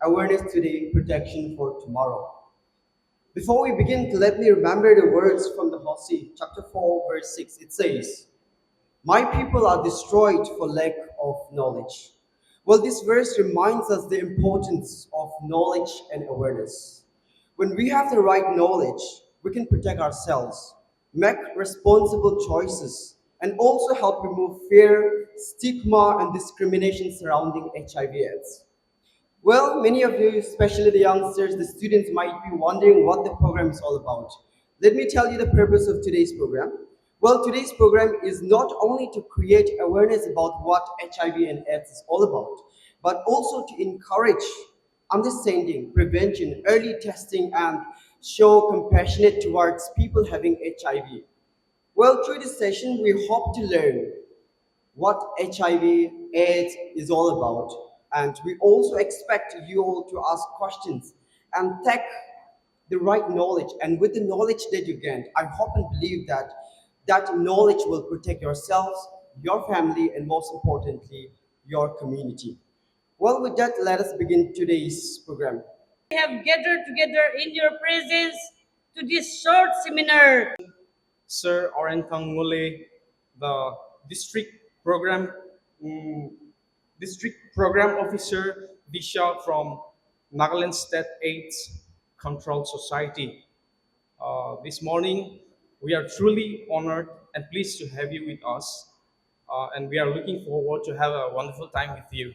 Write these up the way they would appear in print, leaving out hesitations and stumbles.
Awareness today, protection for tomorrow. Before we begin, let me remember the words from the Hosea, chapter 4, verse 6. It says, my people are destroyed for lack of knowledge. Well, this verse reminds us the importance of knowledge and awareness. When we have the right knowledge, we can protect ourselves, make responsible choices, and also help remove fear, stigma, and discrimination surrounding HIV/AIDS. Well, many of you, especially the youngsters, the students, might be wondering what the program is all about. Let me tell you the purpose of today's program. Well, today's program is not only to create awareness about what HIV and AIDS is all about, but also to encourage understanding, prevention, early testing, and show compassionate towards people having HIV. Well, through this session, we hope to learn what HIV AIDS is all about. And we also expect you all to ask questions and take the right knowledge. And with the knowledge that you gain, I hope and believe that that knowledge will protect yourselves, your family, and most importantly, your community. Well, with that, let us begin today's program. We have gathered together in your presence to this short seminar. Sir Orentang Mule, the district program mm, district program officer Disha from Nagaland State AIDS Control Society. This morning, we are truly honored and pleased to have you with us, and we are looking forward to have a wonderful time with you.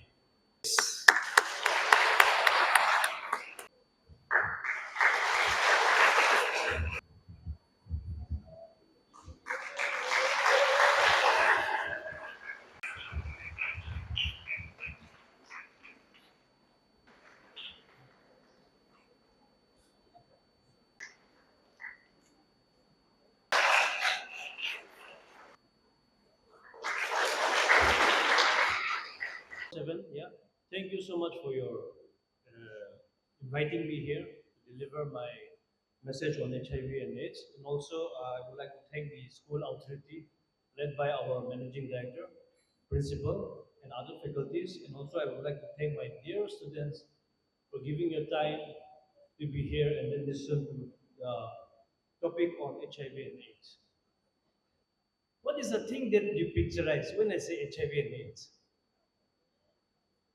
7, yeah. Thank you so much for your inviting me here to deliver my message on HIV and AIDS. And also, I would like to thank the school authority led by our managing director, principal, and other faculties. And also, I would like to thank my dear students for giving your time to be here and then listen to the topic on HIV and AIDS. What is the thing that you picturize when I say HIV and AIDS?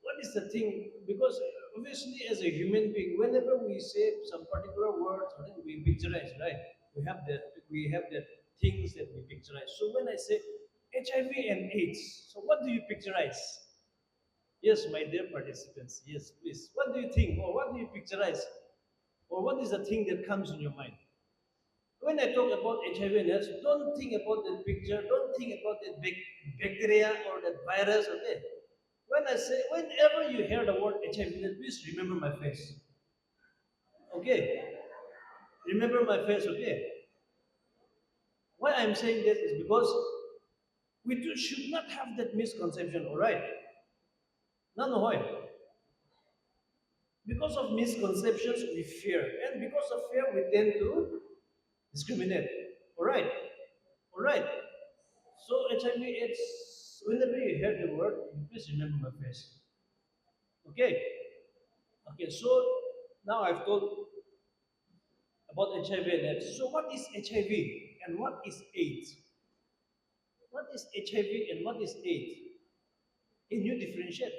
What is the thing? Because obviously, as a human being, whenever we say some particular words, then we picturize, right? We have that things that we picturize. So when I say HIV and AIDS, so what do you picturize? Yes, my dear participants, yes, please. What do you think, or what do you picturize, or what is the thing that comes in your mind? When I talk about HIV and AIDS, don't think about that picture, don't think about that bacteria or that virus, okay? When I say, whenever you hear the word HIV and AIDS, please remember my face, okay? Remember my face, okay? Why I'm saying that is because should not have that misconception, all right? None of why. Because of misconceptions, we fear, and because of fear, we tend to discriminate, all right? All right. So HIV AIDS, whenever you hear the word, please remember my face. Okay? Okay, so now I've told about HIV and AIDS. So what is HIV and what is AIDS? What is HIV and what is AIDS? Can you differentiate?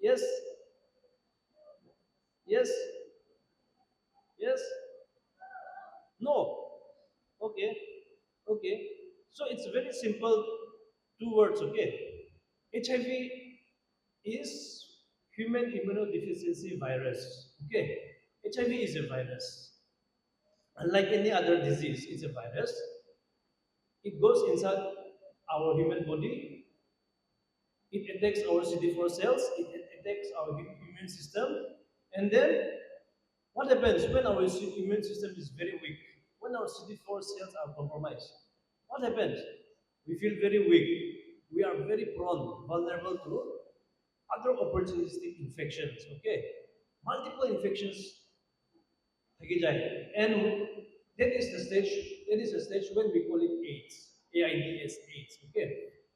Yes, yes, yes, no. Okay, okay. So it's very simple, two words, okay? HIV is human immunodeficiency virus. Okay, HIV is a virus. Unlike any other disease, it's a virus. It goes inside our human body. It attacks our CD4 cells. It attacks our immune system. And then what happens when our immune system is very weak? When our CD4 cells are compromised, what happens? We feel very weak. We are very prone, vulnerable to other opportunistic infections. Okay, multiple infections থেকে যায়. And that is the stage. That is the stage when we call it AIDS. AIDS, AIDS. Okay.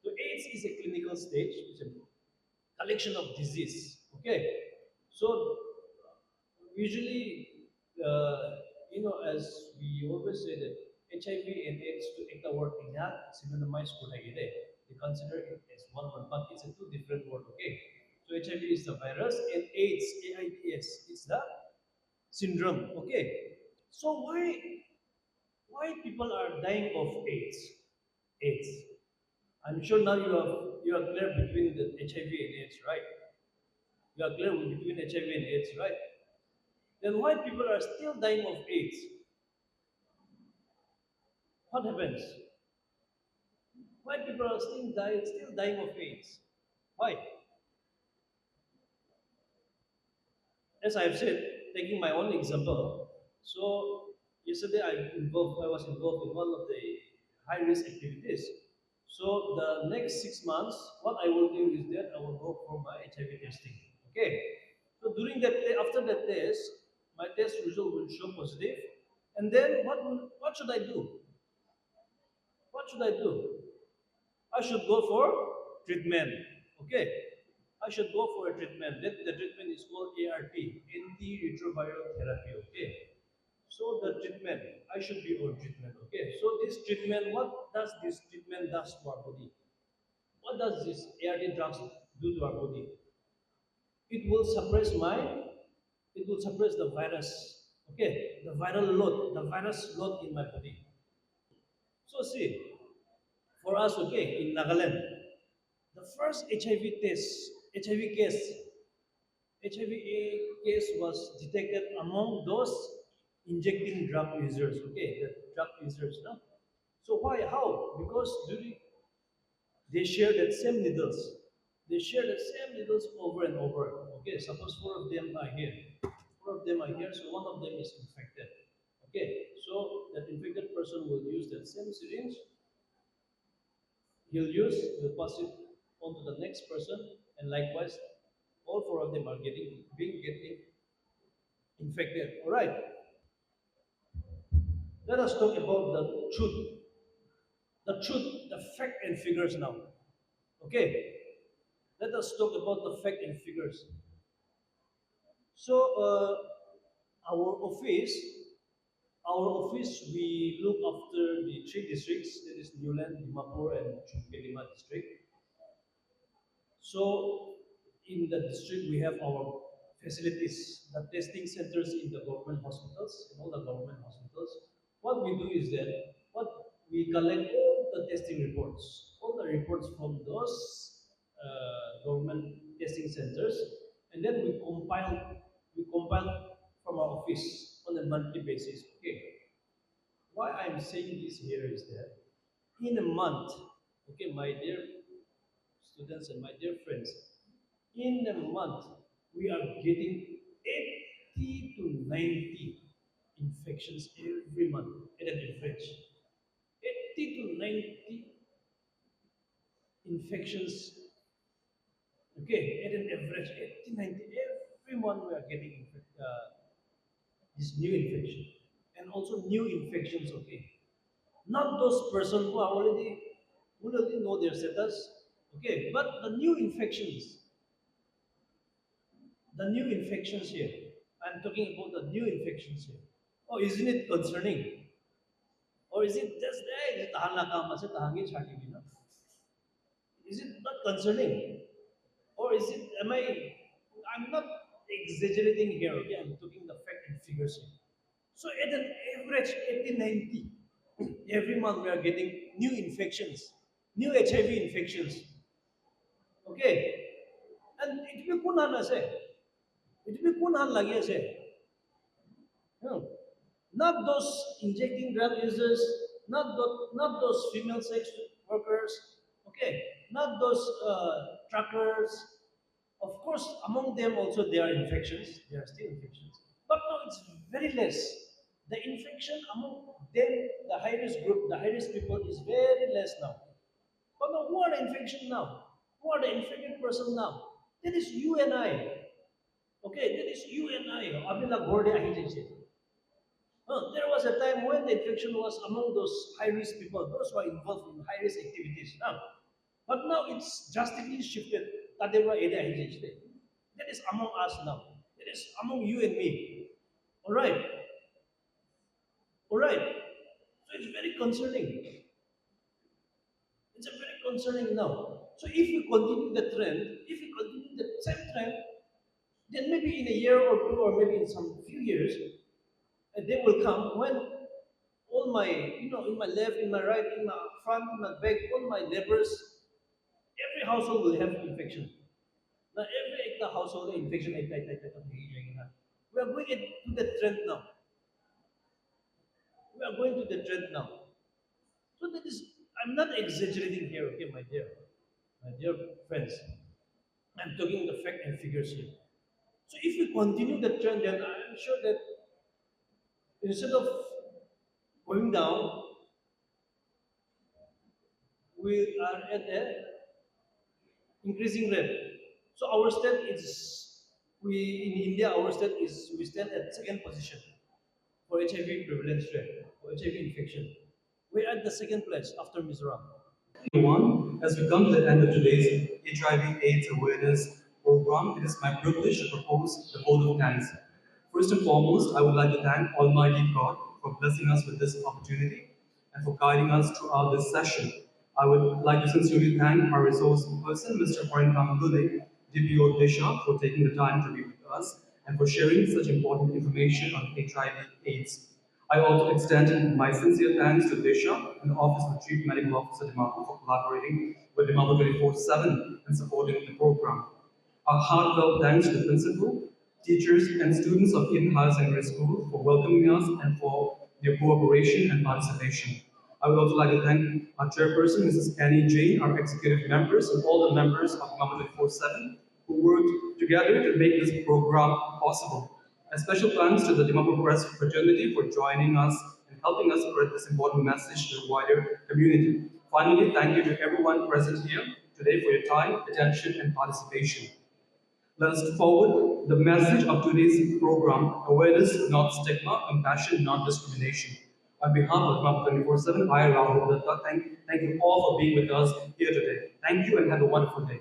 So AIDS is a clinical stage. It's a collection of disease. Okay. So usually, as we always say that HIV and AIDS to act word ingat synonymized they consider it as one word, but it's a two different word. Okay, so HIV is the virus and AIDS is the syndrome. Okay, so why people are dying of AIDS? AIDS. I'm sure now you are clear between the HIV and AIDS, right? You are clear between HIV and AIDS, right? Then why people are still dying of AIDS? What happens? Why people are still dying of AIDS? Why? As I've said, taking my own example, so yesterday I was involved in one of the high risk activities. So the next 6 months, what I will do is that I will go for my HIV testing. Okay. So during after that test, my test result will show positive, and then what should I do? What should I do? I should go for treatment. Okay. I should go for a treatment. The treatment is called ART, antiretroviral therapy. Okay. So the treatment, I should be on treatment. Okay. So this treatment, what does this treatment does to our body? What does this ART drugs do to our body? It will suppress it will suppress the virus. Okay. The virus load in my body. So see, for us, okay, in Nagaland, the first HIV test, HIV case, HIV case was detected among those injecting drug users. Okay, the drug users, no. So why? How? Because during they share that same needles. They share the same needles over and over. Okay, suppose four of them are here. Four of them are here, so one of them is infected. Okay, so that infected person will use that same syringe. He'll pass it on to the next person, and likewise, all four of them are getting infected. All right. Let us talk about the fact and figures now. Okay. Let us talk about the fact and figures. So, our office, our office, we look after the three districts. That is Newland, Dimapur, and Chumkelima district. So, in the district, we have our facilities, the testing centers in the government hospitals, in all the government hospitals. What we do is that what we collect all the testing reports, all the reports from those government testing centers, and then we compile from our office on a monthly basis. Okay, why I'm saying this here is that in a month, okay, my dear students and my dear friends, in a month, we are getting 80 to 90 infections every month at an average. 80 to 90 infections, okay, at an average, 80, 90, every month we are getting this new infection. And also new infections, okay. Not those persons who already know their status, okay, but the new infections. The new infections here. I'm talking about the new infections here. Oh, isn't it concerning? Or is it just there? Is it not concerning? Or is it, I'm not exaggerating here, okay? I'm talking the fact and figures here. So at an average 80, 90, every month we are getting new infections, new HIV infections, okay? And it will be kunan ase. It will be kunan lagi ase. No. Not those injecting drug users, not those female sex workers, okay, not those truckers. Of course, among them also there are infections, there are still infections. But now it's very less. The infection among them, the high risk group, the high risk people is very less now. But now who are the infection now? Who are the infected person now? That is you and I. Okay, that is you and I. Abila Gorde Ahijay. There was a time when the infection was among those high risk people, those who are involved in high risk activities. But now it's drastically shifted. That is among us now. is among you and me. All right, all right. So it's very concerning. It's a very concerning now. So if we continue the trend, if we continue the same trend, then maybe in a year or two, or maybe in some few years, a day will come when all my, in my left, in my right, in my front, in my back, all my neighbors, every household will have infection. Now every household infection, we are going to the trend now. We are going to the trend now. So that is, I'm not exaggerating here, okay, my dear friends. I'm talking the fact and figures here. So if we continue the trend, then I'm sure that instead of going down, we are at a increasing rate. So our state is, we in India, our state is, we stand at second position for HIV prevalence rate, for HIV infection. We are at the second place after Mizoram. Everyone, as we come to the end of today's HIV/AIDS awareness program, it is my privilege to propose the vote of thanks. First and foremost, I would like to thank Almighty God for blessing us with this opportunity and for guiding us throughout this session. I would like to sincerely thank our resource person, Mr. Orin Kamgule, DPO Disha, for taking the time to be with us and for sharing such important information on HIV/AIDS. I also extend my sincere thanks to Disha and the Office of the Chief Medical Officer Dimapur for collaborating with Dimapur 24/7 and supporting the program. A heartfelt thanks to the principal, teachers, and students of Eden High Secondary School for welcoming us and for their cooperation and participation. I would also like to thank our chairperson, Mrs. Annie Jane, our executive members, and all the members of Dimapur 24/7 who worked together to make this program possible. A special thanks to the Dimapur Press fraternity for joining us and helping us spread this important message to the wider community. Finally, thank you to everyone present here today for your time, attention, and participation. Let us forward the message of today's program: awareness, not stigma; compassion, not discrimination. On behalf of Dimapur 24/7, I, Rahul Datta, thank you all for being with us here today. Thank you and have a wonderful day.